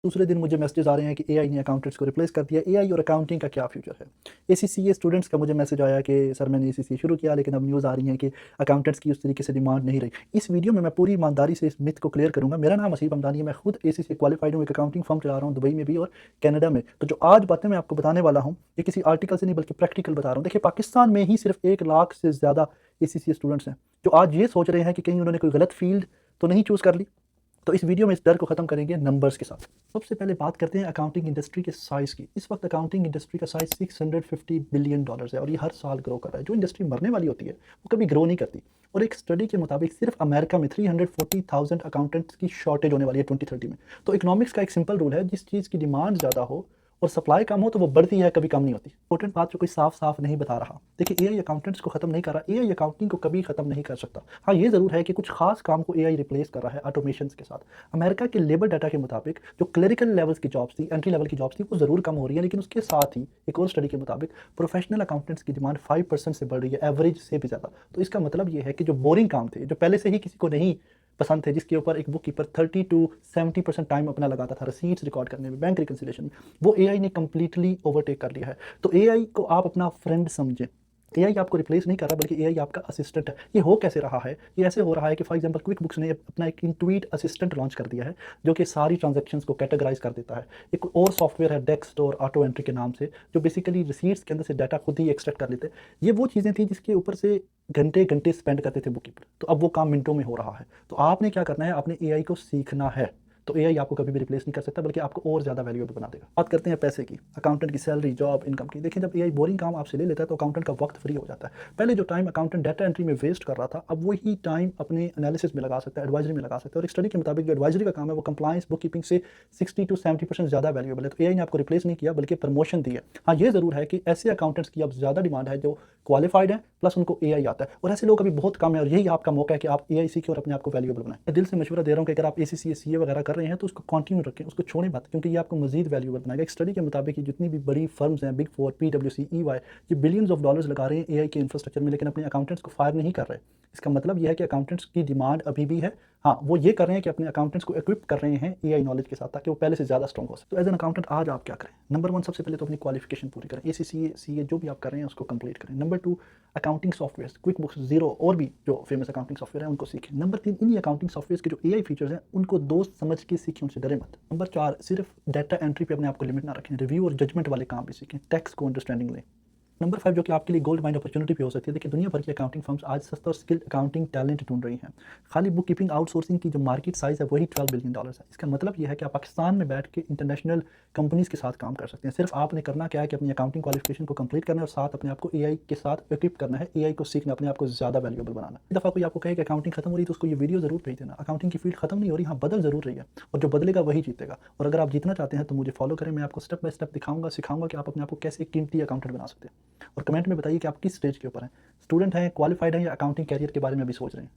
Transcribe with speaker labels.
Speaker 1: दूसरे दिन मुझे मैसेजेस आ रहे हैं कि एआई ने अकाउंटेंट्स को रिप्लेस कर दिया। एआई और अकाउंटिंग का क्या फ्यूचर है? एसीसीए स्टूडेंट्स का मुझे मैसेज आया कि सर मैंने एसीसीए शुरू किया, लेकिन अब न्यूज़ आ रही है कि अकाउंटेंट्स की उस तरीके से डिमांड नहीं रही। इस वीडियो में मैं पूरी ईमानदारी से इस मिथ को क्लियर करूंगा। मेरा नाम असीब हमदानी है, मैं खुद एसीसीए क्वालिफाइड हूँ, एक अकाउंटिंग फर्म चला रहा हूँ दुबई में भी और कनाडा में। तो जो आज बातें मैं आपको बताने वाला हूँ ये किसी आर्टिकल से नहीं बल्कि प्रैक्टिकल बता रहा हूँ। देखिए, पाकिस्तान में ही सिर्फ 1 लाख से ज़्यादा एसीसीए स्टूडेंट्स हैं जो आज ये सोच रहे हैं कि कहीं उन्होंने कोई गलत फील्ड तो नहीं चूज़ कर ली। तो इस वीडियो में इस डर को खत्म करेंगे नंबर्स के साथ। सबसे पहले बात करते हैं अकाउंटिंग इंडस्ट्री के साइज़ की। इस वक्त अकाउंटिंग इंडस्ट्री का साइज़ $650 बिलियन है और ये हर साल ग्रो कर रहा है। जो इंडस्ट्री मरने वाली होती है वो कभी ग्रो नहीं करती। और एक स्टडी के मुताबिक सिर्फ अमेरिका में 340,000 अकाउंटेंट्स की शॉर्टेज होने वाली है 2030 में। तो इकोनॉमिक्स का एक सिंपल रूल है, जिस चीज़ की डिमांड ज़्यादा हो और सप्लाई कम हो तो वो बढ़ती है, कभी कम नहीं होती। इंपॉर्टेंट बात जो कोई साफ साफ नहीं बता रहा। देखिए, एआई अकाउंटेंट्स को खत्म नहीं कर रहा, एआई अकाउंटिंग को कभी खत्म नहीं कर सकता। हाँ, ये जरूर है कि कुछ खास काम को एआई रिप्लेस कर रहा है ऑटोमेशन के साथ। अमेरिका के लेबर डाटा के मुताबिक जो क्लरिकल लेवल्स की जॉब्स थी, एंट्री लेवल की जॉब्स थी, वो जरूर कम हो रही है, लेकिन उसके साथ ही एक और स्टडी के मुताबिक प्रोफेशनल अकाउंटेंट्स की डिमांड 5% से बढ़ रही है, एवरेज से भी ज़्यादा। तो इसका मतलब ये है कि जो बोरिंग काम थे, जो पहले से ही किसी को नहीं पसंद थे, जिसके ऊपर एक बुक कीपर 30 to 70% टाइम अपना लगाता था रसीट्स रिकॉर्ड करने में, बैंक रिकन्सिलेशन में, वो एआई ने कंप्लीटली ओवरटेक कर लिया है। तो एआई को आप अपना फ्रेंड समझें। एआई आपको रिप्लेस नहीं कर रहा, बल्कि एआई आपका असिस्टेंट है। ये हो कैसे रहा है? ये ऐसे हो रहा है कि फॉर एग्जांपल क्विक बुक्स ने अपना एक इंट्यूइट असिस्टेंट लॉन्च कर दिया है जो कि सारी ट्रांजैक्शंस को कैटेगराइज कर देता है। एक और सॉफ्टवेयर है डेक्स्ट और ऑटो एंट्री के नाम से, जो बेसिकली रिसीट्स के अंदर से डाटा खुद ही एक्सट्रैक्ट कर लेते हैं। ये वो चीज़ें थी जिसके ऊपर से घंटे घंटे स्पेंड करते थे बुक कीपर, तो अब वो काम मिनटों में हो रहा है। तो आपने क्या करना है, आपने एआई को सीखना है। तो एआई आपको कभी भी रिप्लेस नहीं कर सकता, बल्कि आपको और ज़्यादा वैल्यूएबल बना देगा। बात करते हैं पैसे की, अकाउंटेंट की सैलरी, जॉब, इनकम की। देखिए, जब एआई बोरिंग काम आपसे ले लेता है तो अकाउंटेंट का वक्त फ्री हो जाता है। पहले जो टाइम अकाउंटेंट डाटा एंट्री में वेस्ट कर रहा था, अब वही टाइम अपने एनालिसिस में लगा सकता है, एडवाइजरी में लगा सकता है। और एक स्टडी के मुताबिक जो एडवाइजरी का काम है वो कंप्लायंस बुक कीपिंग से 60 to 70% ज़्यादा वैल्यूएबल है। तो एआई ने आपको रिप्लेस नहीं किया, बल्कि प्रमोशन दी है। हाँ, ये ज़रूर है कि ऐसे अकाउंटेंट्स की अब ज़्यादा डिमांड है जो क्वालिफाइड है प्लस उनको एआई आता है, और ऐसे लोग अभी बहुत कम है। और यही आपका मौका है कि आप एआई सीखें और अपने आप को वैल्यूएबल बनाएं। मैं दिल से मशवरा दे रहा हूँ कि अगर आप एसीसीए सीए वगैरह कर रहे हैं तो उसको कंटिन्यू रखें, उसको छोड़ें मत, क्योंकि ये आपको मजीद वैल्यूएबल बनाएगा। एक स्टडी के मुताबिक जितनी भी बड़ी फर्म्स हैं, बिग फोर, पीडब्ल्यूसी, ईवाई, ये बिलियंस ऑफ डॉलर्स लगा रहे हैं एआई के इंफ्रास्ट्रक्चर में, लेकिन अपने अकाउंटेंट्स को फायर नहीं कर रहे। इसका मतलब यह है कि अकाउंटेंट्स की डिमांड अभी भी है। हाँ, वो ये कर रहे हैं कि अपने अकाउंटेंट्स को इक्विप कर रहे हैं एआई नॉलेज के साथ, ताकि वो पहले से ज़्यादा स्ट्रॉन्ग हो सके। तो एज एन अकाउंटेंट आज आप क्या करें? नंबर 1, सबसे पहले तो अपनी क्वालिफिकेशन पूरी करें। एसीसीए सीए जो भी आप कर रहे हैं उसको कंप्लीट करें। Number 2, accounting software, quick books, zero और भी जो फेमस अकाउंटिंग सॉफ्टवेयर है उनको सीखें। नंबर 3, इन्हीं अकाउंटिंग सॉफ्टवेयर के जो एआई फीचर्स हैं उनको दोस्त समझ के सीखें, उनसे डरे मत। नंबर 4, सिर्फ डाटा एंट्री पे अपने आप को लिमिट ना रखें, रिव्यू और जजमेंट वाले काम भी सीखें, टैक्स को अंडरस्टैंडिंग लें। नंबर 5, जो कि आपके लिए गोल्ड माइन अपॉर्चुनिटी भी हो सकती है। देखिए, दुनिया भर की अकाउंटिंग फर्म्स आज सस्ता और स्किल्ड अकाउंटिंग टैलेंट ढूंढ रही हैं। खाली बुक कीपिंग आउटसोर्सिंग की जो मार्केट साइज़ है वही $12 बिलियन है। इसका मतलब यह है कि आप पाकिस्तान में बैठ के इंटरनेशनल कंपनीज के साथ काम कर सकते हैं। सिर्फ आपने करना क्या है कि अपनी अकाउंटिंग क्वालिफिकेशन को कंप्लीट करना है और साथ अपने आप को एआई के साथ इक्विप करना है, एआई को सीखना, अपने आप को ज़्यादा वैल्यूएबल बनाना। एक दफ़ा कोई आपको कहे कि अकाउंटिंग खत्म हो रही है तो उसको ये वीडियो ज़रूर भेज देना। अकाउंटिंग की फील्ड खत्म नहीं हो रही, हाँ बदल ज़रूर रही है, और जो बदलेगा वही जीतेगा। और अगर आप जीतना चाहते हैं तो मुझे फॉलो करें, मैं आपको स्टेप बाय स्टेप दिखाऊंगा, सिखाऊंगा कि आप अपने आप को कैसे एक कीमती अकाउंटेंट बना सकते हैं। और कमेंट में बताइए कि आप किस स्टेज के ऊपर हैं, स्टूडेंट हैं, क्वालिफाइड हैं, या अकाउंटिंग कैरियर के बारे में अभी सोच रहे हैं।